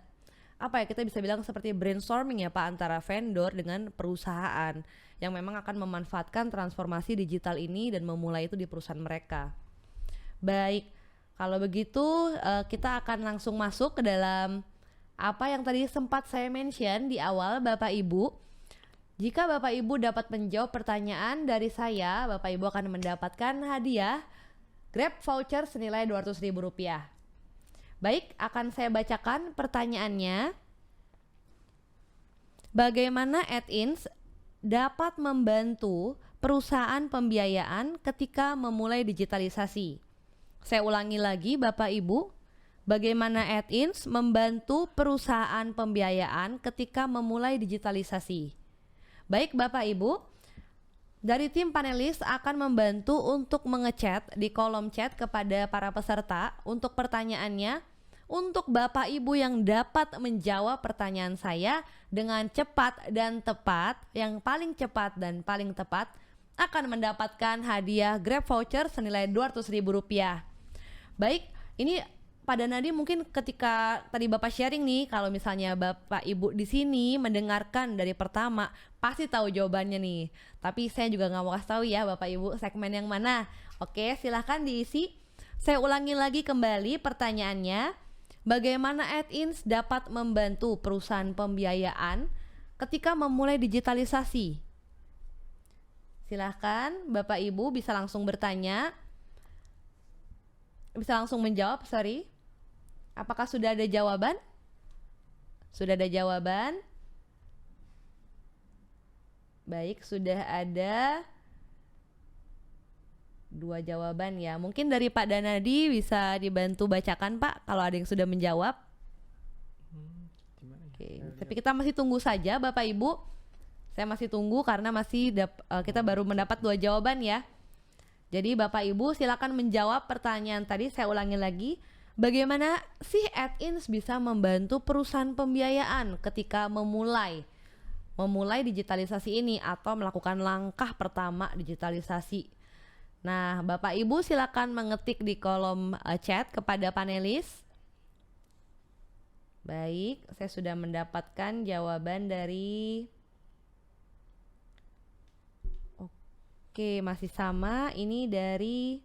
apa ya, kita bisa bilang seperti brainstorming ya Pak antara vendor dengan perusahaan yang memang akan memanfaatkan transformasi digital ini dan memulai itu di perusahaan mereka. Baik, kalau begitu kita akan langsung masuk ke dalam apa yang tadi sempat saya mention di awal Bapak Ibu. Jika Bapak Ibu dapat menjawab pertanyaan dari saya, Bapak Ibu akan mendapatkan hadiah Grab voucher senilai Rp200.000. Baik, akan saya bacakan pertanyaannya. Bagaimana Ad-ins dapat membantu perusahaan pembiayaan ketika memulai digitalisasi? Saya ulangi lagi Bapak Ibu, bagaimana Ad-ins membantu perusahaan pembiayaan ketika memulai digitalisasi? Baik Bapak Ibu, dari tim panelis akan membantu untuk mengechat di kolom chat kepada para peserta untuk pertanyaannya. Untuk Bapak Ibu yang dapat menjawab pertanyaan saya dengan cepat dan tepat, yang paling cepat dan paling tepat akan mendapatkan hadiah Grab voucher senilai Rp200.000. Baik, ini Pak Danadi mungkin ketika tadi Bapak sharing nih, kalau misalnya Bapak Ibu di sini mendengarkan dari pertama pasti tahu jawabannya nih. Tapi saya juga nggak mau kasih tahu ya Bapak Ibu segmen yang mana. Oke, silahkan diisi. Saya ulangi lagi kembali pertanyaannya. Bagaimana Ad-ins dapat membantu perusahaan pembiayaan ketika memulai digitalisasi? Silahkan Bapak Ibu bisa langsung bertanya, bisa langsung menjawab, sorry. Apakah sudah ada jawaban? Sudah ada jawaban? Baik, sudah ada 2 jawaban ya. Mungkin dari Pak Danadi bisa dibantu bacakan Pak kalau ada yang sudah menjawab. Oke, tapi kita masih tunggu saja Bapak Ibu. Saya masih tunggu karena masih kita baru mendapat 2 jawaban ya. Jadi Bapak Ibu silakan menjawab pertanyaan tadi. Saya ulangi lagi. Bagaimana sih Ad-ins bisa membantu perusahaan pembiayaan ketika memulai digitalisasi ini atau melakukan langkah pertama digitalisasi? Nah, Bapak Ibu silakan mengetik di kolom chat kepada panelis. Baik, saya sudah mendapatkan jawaban dari Oke, masih sama. Ini dari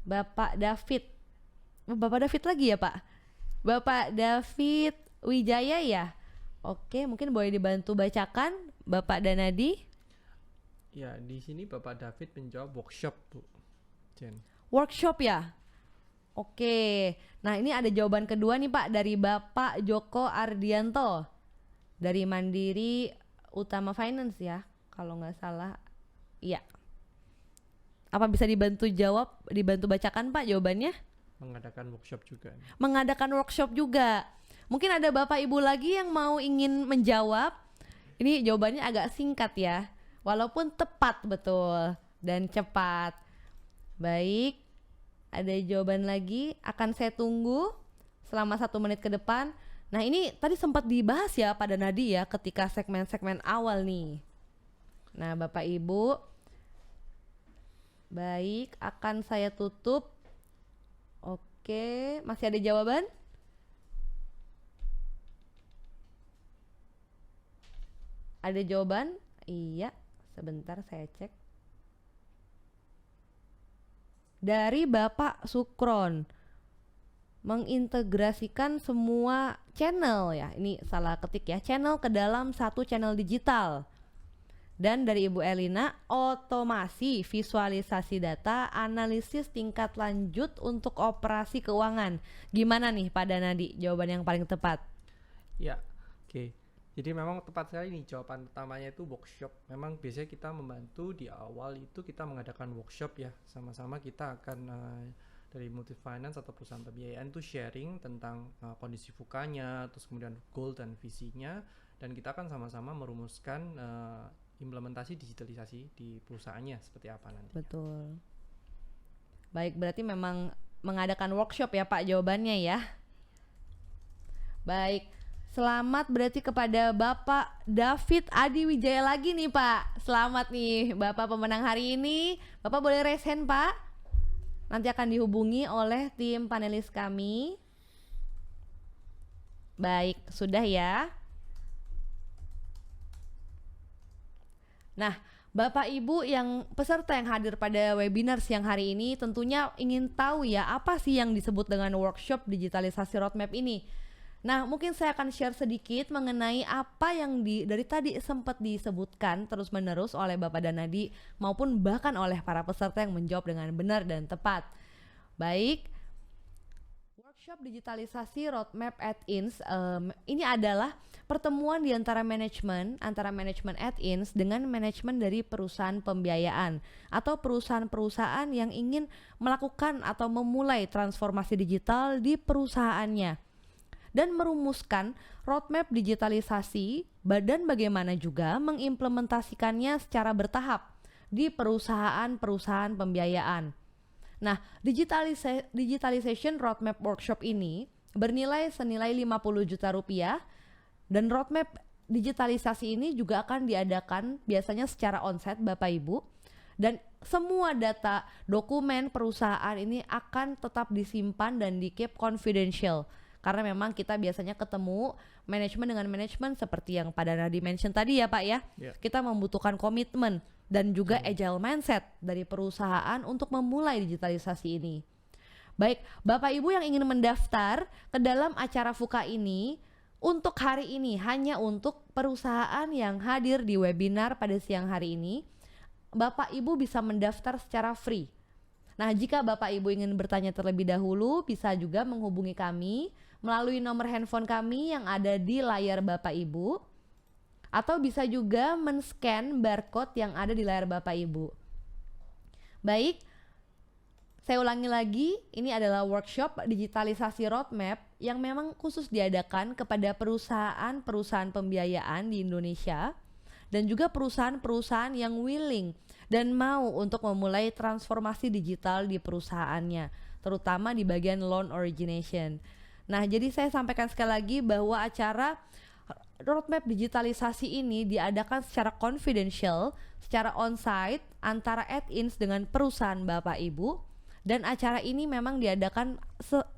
Bapak David. Bapak David lagi ya Pak? Bapak David Wijaya ya? Oke, mungkin boleh dibantu bacakan Bapak Danadi. Ya, di sini Bapak David menjawab workshop, Bu Jen. Workshop ya? Oke, nah ini ada jawaban kedua nih Pak dari Bapak Joko Ardianto dari Mandiri Utama Finance ya, kalau nggak salah. Iya. Apa bisa dibantu jawab, dibantu bacakan Pak jawabannya? Mengadakan workshop juga. Mengadakan workshop juga. Mungkin ada Bapak Ibu lagi yang mau ingin menjawab. Ini jawabannya agak singkat ya, walaupun tepat betul dan cepat. Baik, ada jawaban lagi. Akan saya tunggu selama 1 menit ke depan. Nah ini tadi sempat dibahas ya pada Nadi ya ketika segmen-segmen awal nih. Nah Bapak Ibu, baik, akan saya tutup. Oke, masih ada jawaban? Ada jawaban? Iya, sebentar saya cek. Dari Bapak Sukron, mengintegrasikan semua channel ya, ini salah ketik ya, channel ke dalam satu channel digital. Dan dari Ibu Elina, otomasi visualisasi data, analisis tingkat lanjut untuk operasi keuangan. Gimana nih Pak Danadi, jawaban yang paling tepat? Ya, oke. Jadi memang tepat sekali nih jawaban pertamanya itu workshop. Memang biasanya kita membantu di awal itu kita mengadakan workshop ya. Sama-sama kita akan dari multi finance atau perusahaan pembiayaan itu sharing tentang kondisi fukanya, terus kemudian goal dan visinya, dan kita akan sama-sama merumuskan implementasi digitalisasi di perusahaannya seperti apa nanti. Betul. Baik, berarti memang mengadakan workshop ya Pak jawabannya ya. Baik, selamat berarti kepada Bapak David Adi Wijaya lagi nih Pak. Selamat nih Bapak pemenang hari ini. Bapak boleh raise hand Pak. Nanti akan dihubungi oleh tim panelis kami. Baik, sudah ya. Nah, Bapak Ibu yang peserta yang hadir pada webinar siang hari ini tentunya ingin tahu ya apa sih yang disebut dengan workshop digitalisasi roadmap ini. Nah, mungkin saya akan share sedikit mengenai apa yang dari tadi sempat disebutkan terus-menerus oleh Bapak Danadi maupun bahkan oleh para peserta yang menjawab dengan benar dan tepat. Baik, workshop digitalisasi roadmap at-ins ini adalah pertemuan di antara manajemen at-ins dengan manajemen dari perusahaan pembiayaan atau perusahaan-perusahaan yang ingin melakukan atau memulai transformasi digital di perusahaannya dan merumuskan roadmap digitalisasi dan bagaimana juga mengimplementasikannya secara bertahap di perusahaan-perusahaan pembiayaan. Nah, digitalization roadmap workshop ini senilai 50 juta rupiah dan roadmap digitalisasi ini juga akan diadakan biasanya secara onsite Bapak Ibu, dan semua data dokumen perusahaan ini akan tetap disimpan dan di-keep confidential. Karena memang kita biasanya ketemu manajemen dengan manajemen seperti yang Pak Danadi mention tadi ya Pak ya. Yeah. Kita membutuhkan komitmen dan juga agile mindset dari perusahaan untuk memulai digitalisasi ini. Baik, Bapak Ibu yang ingin mendaftar ke dalam acara FUKA ini untuk hari ini hanya untuk perusahaan yang hadir di webinar pada siang hari ini, Bapak Ibu bisa mendaftar secara free. Nah, jika Bapak Ibu ingin bertanya terlebih dahulu, bisa juga menghubungi kami melalui nomor handphone kami yang ada di layar Bapak Ibu, atau bisa juga men-scan barcode yang ada di layar Bapak Ibu. Baik, saya ulangi lagi, ini adalah workshop digitalisasi roadmap yang memang khusus diadakan kepada perusahaan-perusahaan pembiayaan di Indonesia dan juga perusahaan-perusahaan yang willing dan mau untuk memulai transformasi digital di perusahaannya, terutama di bagian loan origination. Nah, jadi saya sampaikan sekali lagi bahwa acara roadmap digitalisasi ini diadakan secara confidential, secara onsite antara at-ins dengan perusahaan Bapak Ibu, dan acara ini memang diadakan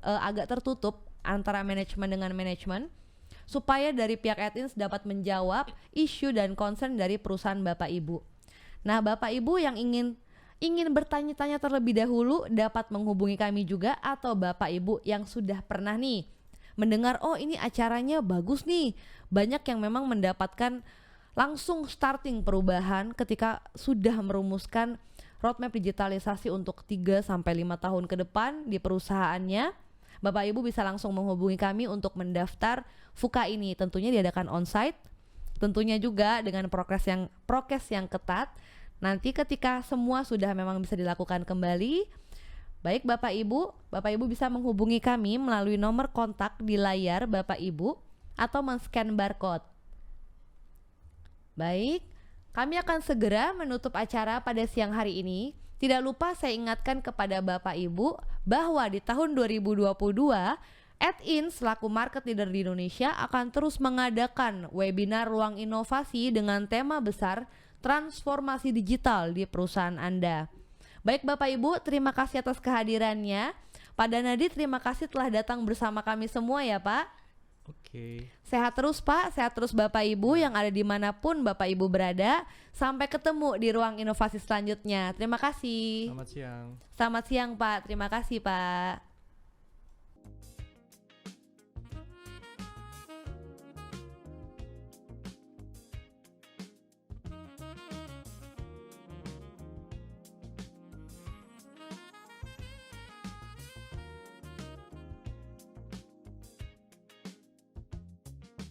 agak tertutup antara manajemen dengan manajemen supaya dari pihak at-ins dapat menjawab isu dan concern dari perusahaan Bapak Ibu. Nah, Bapak Ibu yang ingin bertanya-tanya terlebih dahulu dapat menghubungi kami juga, atau Bapak Ibu yang sudah pernah nih mendengar, oh ini acaranya bagus nih, banyak yang memang mendapatkan langsung starting perubahan ketika sudah merumuskan roadmap digitalisasi untuk 3-5 tahun ke depan di perusahaannya. Bapak Ibu bisa langsung menghubungi kami untuk mendaftar FUKA ini. Tentunya diadakan onsite, tentunya juga dengan prokes yang ketat. Nanti ketika semua sudah memang bisa dilakukan kembali, baik Bapak Ibu bisa menghubungi kami melalui nomor kontak di layar Bapak Ibu atau men-scan barcode. Baik, kami akan segera menutup acara pada siang hari ini. Tidak lupa saya ingatkan kepada Bapak Ibu bahwa di tahun 2022 at-ins selaku market leader di Indonesia akan terus mengadakan webinar ruang inovasi dengan tema besar transformasi digital di perusahaan Anda. Baik Bapak Ibu, terima kasih atas kehadirannya. Pak Danadi, terima kasih telah datang bersama kami semua ya Pak. Oke. Sehat terus Pak, sehat terus Bapak Ibu yang ada dimanapun Bapak Ibu berada. Sampai ketemu di ruang inovasi selanjutnya. Terima kasih. Selamat siang. Selamat siang Pak, terima kasih Pak.